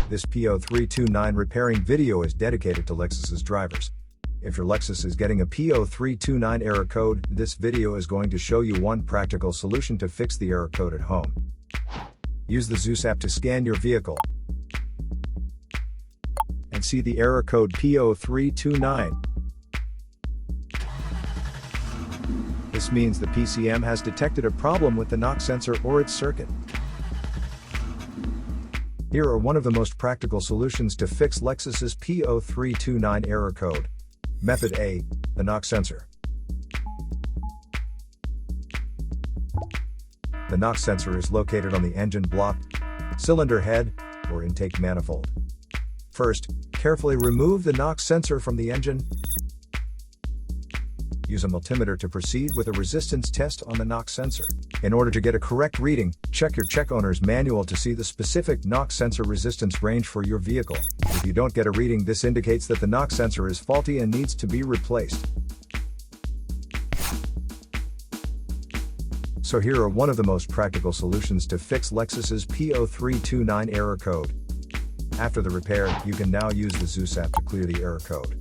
This P0329 repairing video is dedicated to Lexus's drivers. If your Lexus is getting a P0329 error code, this video is going to show you one practical solution to fix the error code at home. Use the LEXUS app to scan your vehicle and see the error code P0329. This means the PCM has detected a problem with the knock sensor or its circuit. Here are one of the most practical solutions to fix Lexus's P0329 error code. Method A, the knock sensor. The knock sensor is located on the engine block, cylinder head, or intake manifold. First, carefully remove the knock sensor from the engine. Use a multimeter to proceed with a resistance test on the knock sensor. In order to get a correct reading, check your check owner's manual to see the specific knock sensor resistance range for your vehicle. If you don't get a reading, this indicates that the knock sensor is faulty and needs to be replaced. So here are one of the most practical solutions to fix Lexus's P0329 error code. After the repair, you can now use the LEXUS app to clear the error code.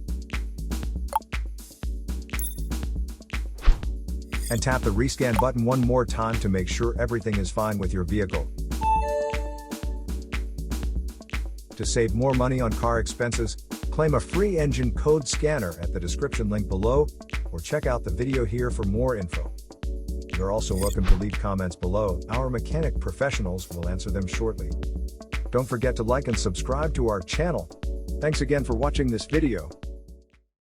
And tap the rescan button one more time to make sure everything is fine with your vehicle. To save more money on car expenses, claim a free engine code scanner at the description link below, or check out the video here for more info. You're also welcome to leave comments below. Our mechanic professionals will answer them shortly. Don't forget to like and subscribe to our channel. Thanks again for watching this video.